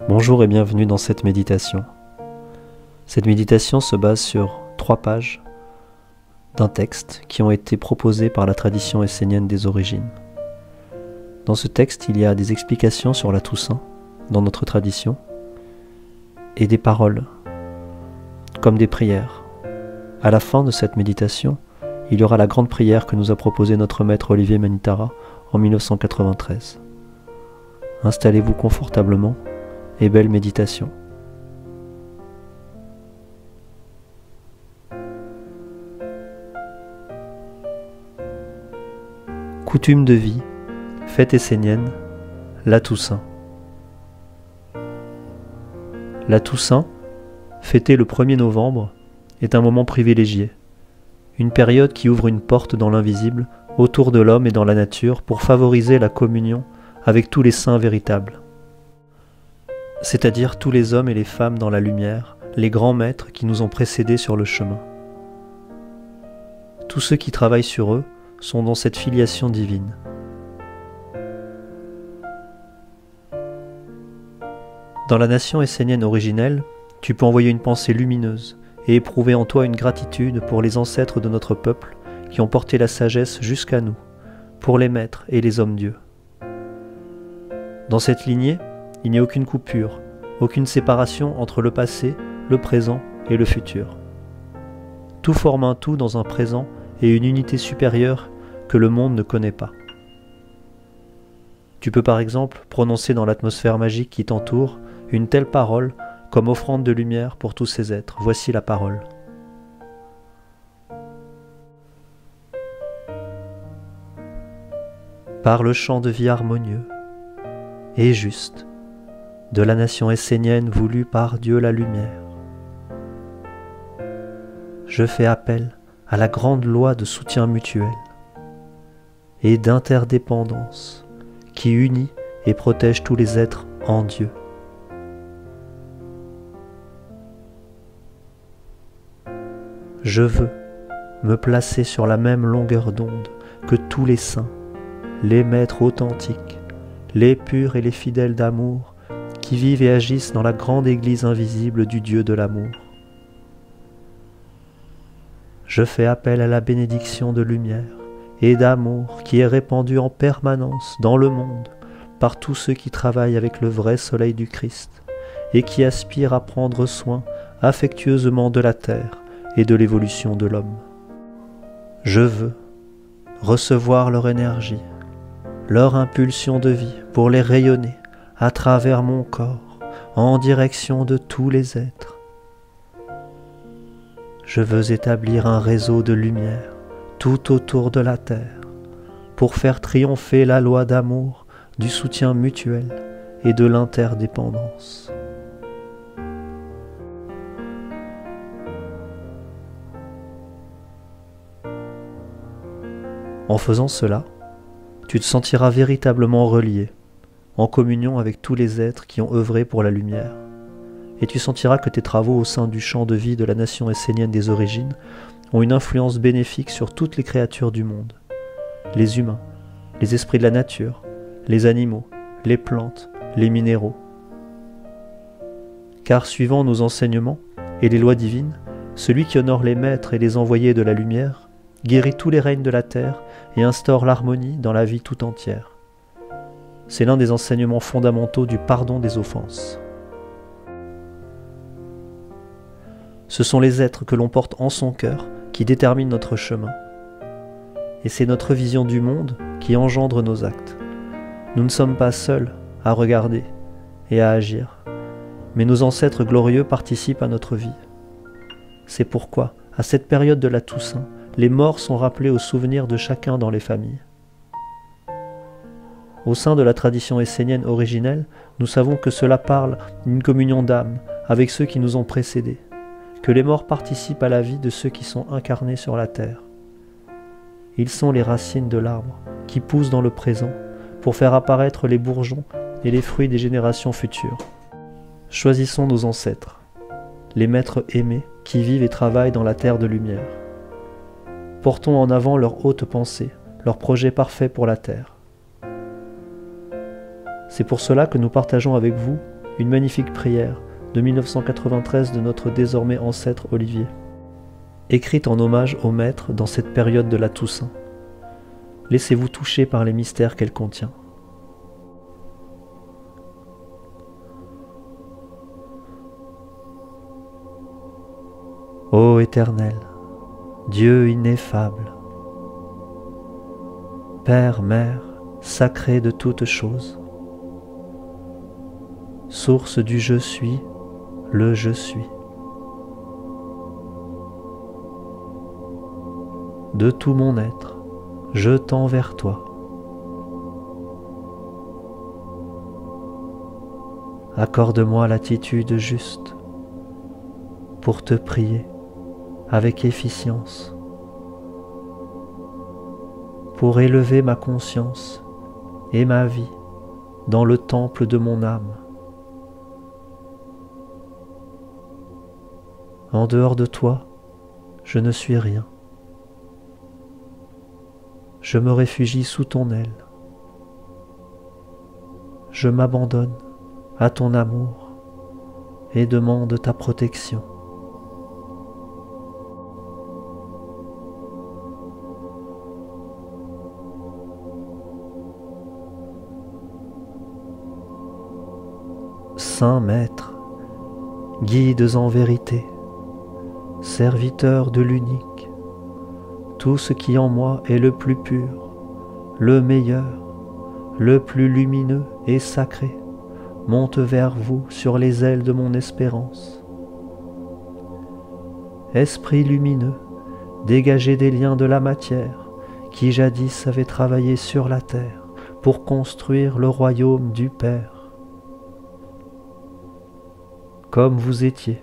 Bonjour et bienvenue dans cette méditation. Cette méditation se base sur 3 pages d'un texte qui ont été proposés par la tradition essénienne des origines. Dans ce texte, il y a des explications sur la Toussaint, dans notre tradition, et des paroles, comme des prières. À la fin de cette méditation, il y aura la grande prière que nous a proposée notre maître Olivier Manitara en 1993. Installez-vous confortablement et belle méditation. Coutume de vie, fête essénienne, la Toussaint. La Toussaint, fêtée le 1er novembre, est un moment privilégié, une période qui ouvre une porte dans l'invisible autour de l'homme et dans la nature pour favoriser la communion avec tous les saints véritables, c'est-à-dire tous les hommes et les femmes dans la lumière, les grands maîtres qui nous ont précédés sur le chemin. Tous ceux qui travaillent sur eux sont dans cette filiation divine. Dans la nation essénienne originelle, tu peux envoyer une pensée lumineuse et éprouver en toi une gratitude pour les ancêtres de notre peuple qui ont porté la sagesse jusqu'à nous, pour les maîtres et les hommes-dieux. Dans cette lignée, il n'y a aucune coupure, aucune séparation entre le passé, le présent et le futur. Tout forme un tout dans un présent et une unité supérieure que le monde ne connaît pas. Tu peux par exemple prononcer dans l'atmosphère magique qui t'entoure une telle parole comme offrande de lumière pour tous ces êtres. Voici la parole. Par le chant de vie harmonieux et juste de la nation essénienne voulue par Dieu la lumière, je fais appel à la grande loi de soutien mutuel et d'interdépendance qui unit et protège tous les êtres en Dieu. Je veux me placer sur la même longueur d'onde que tous les saints, les maîtres authentiques, les purs et les fidèles d'amour qui vivent et agissent dans la grande église invisible du Dieu de l'amour. Je fais appel à la bénédiction de lumière et d'amour qui est répandue en permanence dans le monde par tous ceux qui travaillent avec le vrai soleil du Christ et qui aspirent à prendre soin affectueusement de la terre et de l'évolution de l'homme. Je veux recevoir leur énergie, leur impulsion de vie pour les rayonner à travers mon corps en direction de tous les êtres. Je veux établir un réseau de lumière tout autour de la terre pour faire triompher la loi d'amour, du soutien mutuel et de l'interdépendance. En faisant cela, tu te sentiras véritablement relié, en communion avec tous les êtres qui ont œuvré pour la lumière, et tu sentiras que tes travaux au sein du champ de vie de la nation essénienne des origines ont une influence bénéfique sur toutes les créatures du monde, les humains, les esprits de la nature, les animaux, les plantes, les minéraux. Car suivant nos enseignements et les lois divines, celui qui honore les maîtres et les envoyés de la lumière guérit tous les règnes de la terre et instaure l'harmonie dans la vie tout entière. C'est l'un des enseignements fondamentaux du pardon des offenses. Ce sont les êtres que l'on porte en son cœur qui déterminent notre chemin. Et c'est notre vision du monde qui engendre nos actes. Nous ne sommes pas seuls à regarder et à agir, mais nos ancêtres glorieux participent à notre vie. C'est pourquoi, à cette période de la Toussaint, les morts sont rappelés au souvenir de chacun dans les familles. Au sein de la tradition essénienne originelle, nous savons que cela parle d'une communion d'âme avec ceux qui nous ont précédés, que les morts participent à la vie de ceux qui sont incarnés sur la terre. Ils sont les racines de l'arbre qui poussent dans le présent pour faire apparaître les bourgeons et les fruits des générations futures. Choisissons nos ancêtres, les maîtres aimés qui vivent et travaillent dans la terre de lumière. Portons en avant leur haute pensée, leur projet parfait pour la terre. C'est pour cela que nous partageons avec vous une magnifique prière de 1993 de notre désormais ancêtre Olivier, écrite en hommage au Maître dans cette période de la Toussaint. Laissez-vous toucher par les mystères qu'elle contient. Ô Éternel, Dieu ineffable, Père, Mère, sacré de toutes choses, source du je suis, le je suis. De tout mon être, je tends vers toi. Accorde-moi l'attitude juste pour te prier avec efficience, pour élever ma conscience et ma vie dans le temple de mon âme. En dehors de toi, je ne suis rien. Je me réfugie sous ton aile. Je m'abandonne à ton amour et demande ta protection. Saint Maître, guides en vérité, serviteurs de l'unique, tout ce qui en moi est le plus pur, le meilleur, le plus lumineux et sacré, monte vers vous sur les ailes de mon espérance. Esprit lumineux, dégagé des liens de la matière, qui jadis avait travaillé sur la terre pour construire le royaume du Père. Comme vous étiez,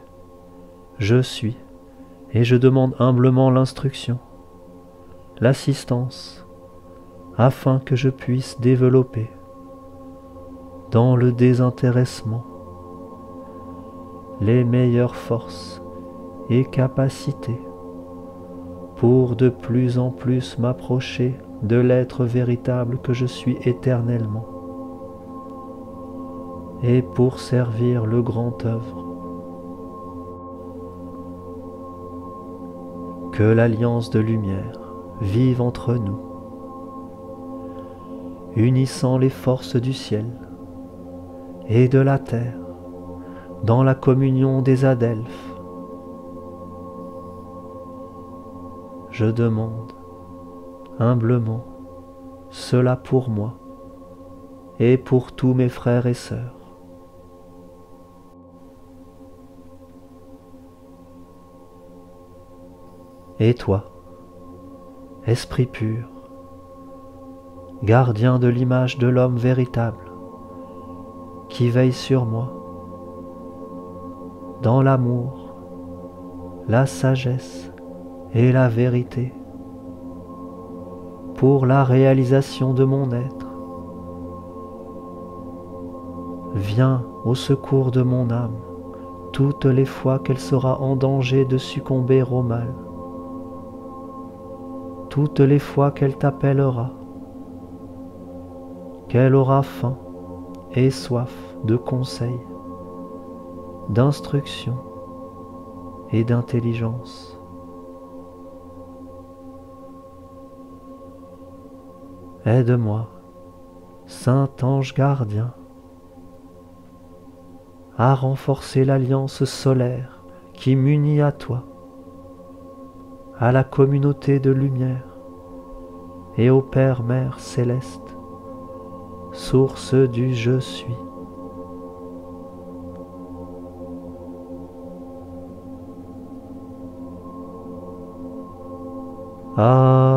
je suis, et je demande humblement l'instruction, l'assistance, afin que je puisse développer, dans le désintéressement, les meilleures forces et capacités pour de plus en plus m'approcher de l'être véritable que je suis éternellement, et pour servir le grand œuvre. Que l'alliance de lumière vive entre nous, unissant les forces du ciel et de la terre dans la communion des adelphes. Je demande humblement cela pour moi et pour tous mes frères et sœurs. Et toi, Esprit pur, gardien de l'image de l'homme véritable, qui veille sur moi, dans l'amour, la sagesse et la vérité, pour la réalisation de mon être. Viens au secours de mon âme toutes les fois qu'elle sera en danger de succomber au mal, toutes les fois qu'elle t'appellera, qu'elle aura faim et soif de conseils, d'instruction et d'intelligence. Aide-moi, Saint Ange gardien, à renforcer l'alliance solaire qui m'unit à toi, à la communauté de lumière et au Père Mère céleste, source du je suis. Amen.